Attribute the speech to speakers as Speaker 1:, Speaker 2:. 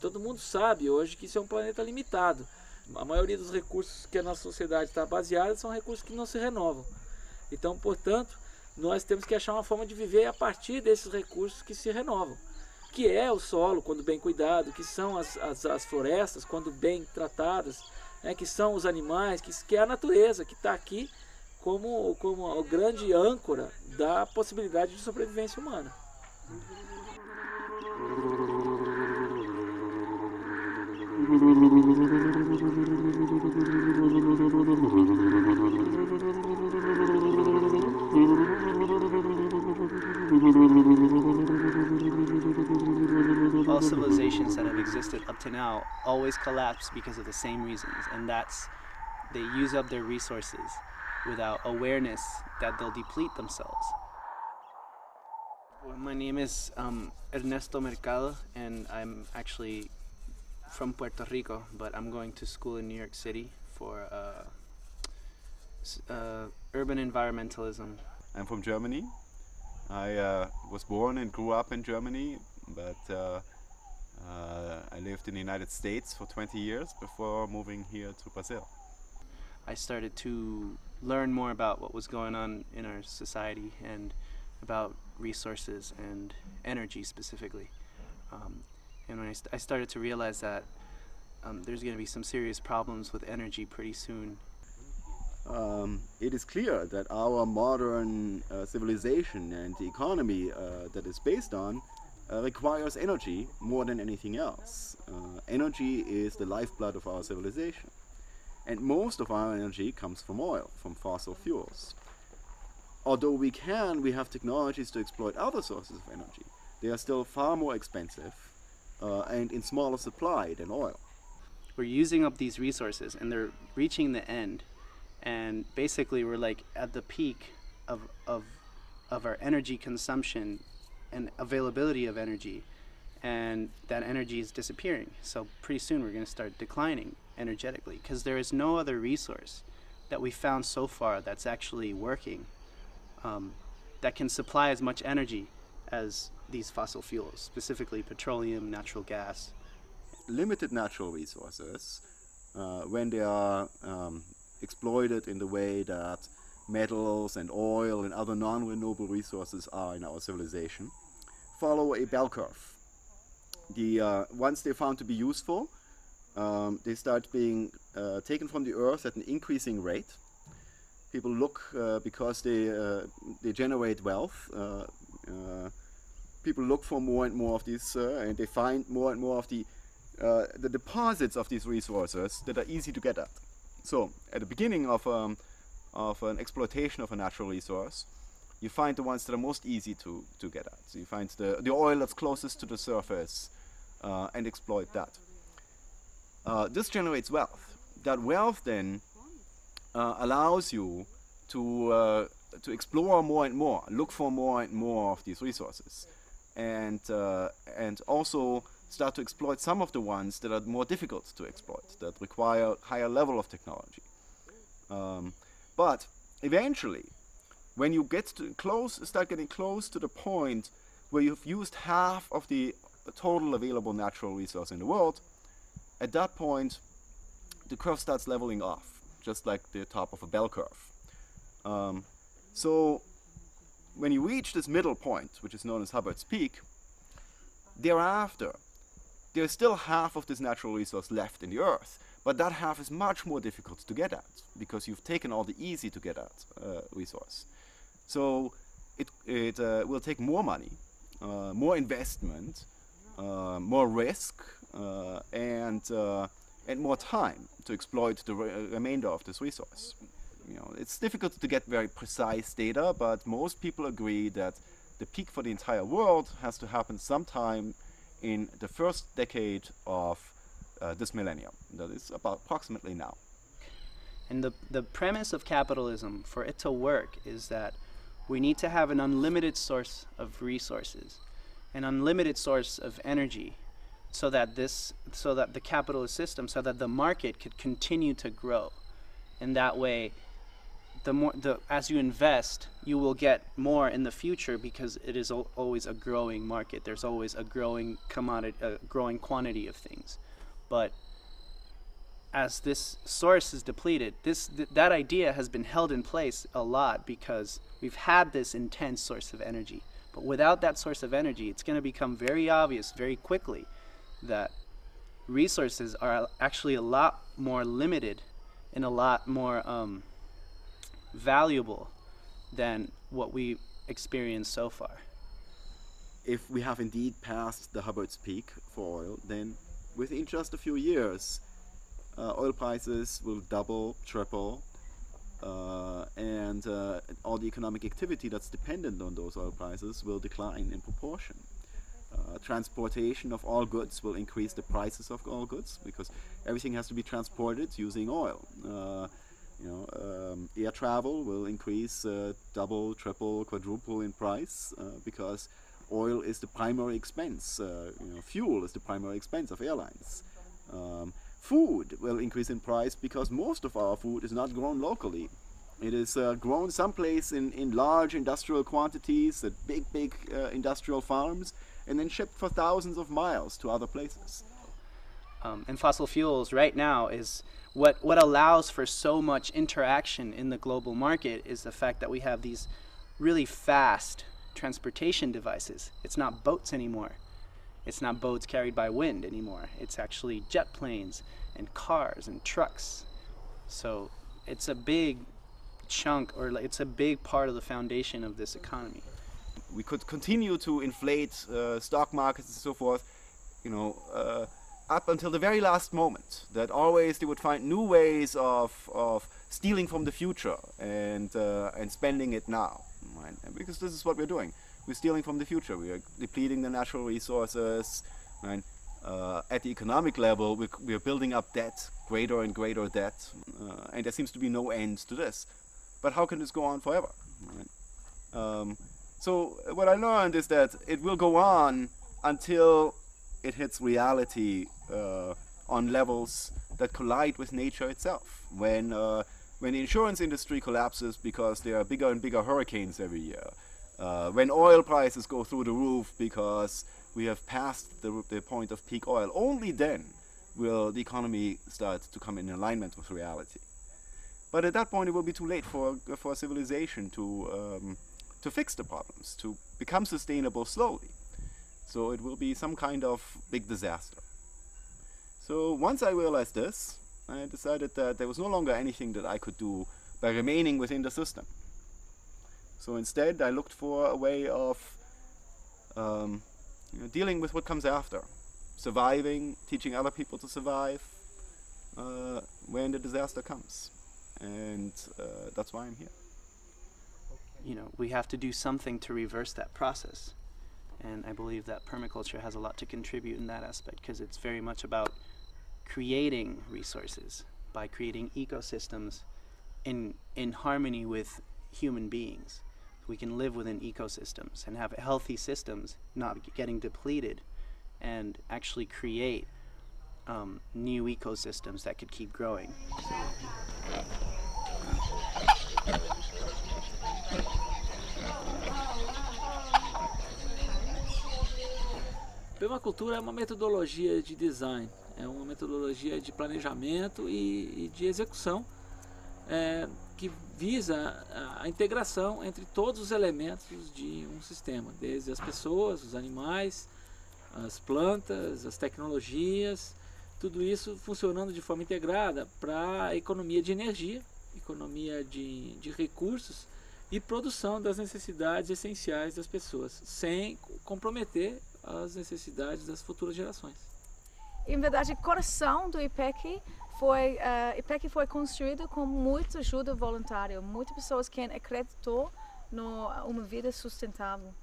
Speaker 1: Todo mundo sabe hoje que isso é um planeta limitado. A maioria dos recursos que a nossa sociedade está baseada são recursos que não se renovam. Então, portanto, nós temos que achar uma forma de viver a partir desses recursos que se renovam. Que é o solo, quando bem cuidado, que são as florestas, quando bem tratadas, né, que são os animais, que é a natureza, que está aqui como a grande âncora da possibilidade de sobrevivência humana.
Speaker 2: All civilizations that have existed up to now always collapse because of the same reasons, and that's they use up their resources without awareness that they'll deplete themselves. Well, my name is Ernesto Mercado, and I'm actually from Puerto Rico, but I'm going to school in New York City for urban environmentalism.
Speaker 3: I'm from Germany. I was born and grew up in Germany, but I lived in the United States for 20 years before moving here to Brazil.
Speaker 2: I started to learn more about what was going on in our society and about resources and energy specifically. And when I started to realize that there's going to be some serious problems with energy pretty soon.
Speaker 3: It is clear that our modern civilization and the economy that is based on requires energy more than anything else. Energy is the lifeblood of our civilization. And most of our energy comes from oil, from fossil fuels. Although we have technologies to exploit other sources of energy, they are still far more expensive and in smaller supply than oil.
Speaker 2: We're using up these resources and they're reaching the end, and basically we're like at the peak of our energy consumption and availability of energy, and that energy is disappearing. So pretty soon we're going to start declining energetically because there is no other resource that we found so far that's actually working that can supply as much energy as these fossil fuels, specifically petroleum, natural gas.
Speaker 3: Limited natural resources, when they are exploited in the way that metals and oil and other non-renewable resources are in our civilization, follow a bell curve. Once they're found to be useful, they start being taken from the earth at an increasing rate. People look because they generate wealth. People look for more and more of these, and they find more and more of the deposits of these resources that are easy to get at. So, at the beginning of an exploitation of a natural resource, you find the ones that are most easy to get at. So you find the oil that's closest to the surface and exploit that. This generates wealth. That wealth then allows you to explore more and more, look for more and more of these resources, and also start to exploit some of the ones that are more difficult to exploit, that require higher level of technology. But eventually, when you start getting close to the point where you've used half of the total available natural resource in the world, at that point, the curve starts leveling off, just like the top of a bell curve. So when you reach this middle point, which is known as Hubbard's Peak, thereafter, there's still half of this natural resource left in the earth, but that half is much more difficult to get at, because you've taken all the easy to get at resource. So it will take more money, more investment, more risk, and more time to exploit the remainder of this resource. It's difficult to get very precise data, but most people agree that the peak for the entire world has to happen sometime in the first decade of this millennium. That is about approximately now.
Speaker 2: And the premise of capitalism, for it to work, is that we need to have an unlimited source of resources, an unlimited source of energy, so that the capitalist system, so that the market could continue to grow. And that way, as you invest, you will get more in the future because it is always a growing market. There's always a growing commodity, a growing quantity of things. But as this source is depleted, that idea has been held in place a lot because we've had this intense source of energy. But without that source of energy, it's going to become very obvious very quickly that resources are actually a lot more limited and a lot more valuable than what we experienced so far.
Speaker 3: If we have indeed passed the Hubbard's peak for oil, then within just a few years, oil prices will double, triple, and all the economic activity that's dependent on those oil prices will decline in proportion. Transportation of all goods will increase the prices of all goods because everything has to be transported using oil. Air travel will increase double, triple, quadruple in price because oil is the primary expense. Fuel is the primary expense of airlines. Food will increase in price because most of our food is not grown locally. It is grown someplace in large industrial quantities at big industrial farms and then shipped for thousands of miles to other places.
Speaker 2: And fossil fuels right now is what allows for so much interaction in the global market is the fact that we have these really fast transportation devices. It's not boats anymore. It's not boats carried by wind anymore. It's actually jet planes and cars and trucks. So it's a big chunk, or it's a big part of the foundation of this economy.
Speaker 3: We could continue to inflate stock markets and so forth, up until the very last moment, that always they would find new ways of stealing from the future and spending it now. Right? And because this is what we're doing. We're stealing from the future. We are depleting the natural resources. Right? At the economic level, we are building up debt, greater and greater debt, and there seems to be no end to this. But how can this go on forever? Right? So what I learned is that it will go on until it hits reality on levels that collide with nature itself. When the insurance industry collapses because there are bigger and bigger hurricanes every year, when oil prices go through the roof because we have passed the point of peak oil, only then will the economy start to come in alignment with reality. But at that point it will be too late for civilization to fix the problems, to become sustainable slowly. So it will be some kind of big disaster. So once I realized this, I decided that there was no longer anything that I could do by remaining within the system. So instead I looked for a way of dealing with what comes after. Surviving, teaching other people to survive when the disaster comes. And that's why I'm here.
Speaker 2: We have to do something to reverse that process. And I believe that permaculture has a lot to contribute in that aspect because it's very much about creating resources by creating ecosystems in harmony with human beings. We can live within ecosystems and have healthy systems, not getting depleted, and actually create new ecosystems that could keep growing.
Speaker 1: Permacultura é uma metodologia de design, é uma metodologia de planejamento e de execução que visa a integração entre todos os elementos de um sistema, desde as pessoas, os animais, as plantas, as tecnologias, tudo isso funcionando de forma integrada para a economia de energia, economia de recursos e produção das necessidades essenciais das pessoas, sem comprometer as necessidades das futuras gerações.
Speaker 4: Em verdade, o coração do IPEC foi construído com muita ajuda voluntária, muitas pessoas que acreditou numa vida sustentável.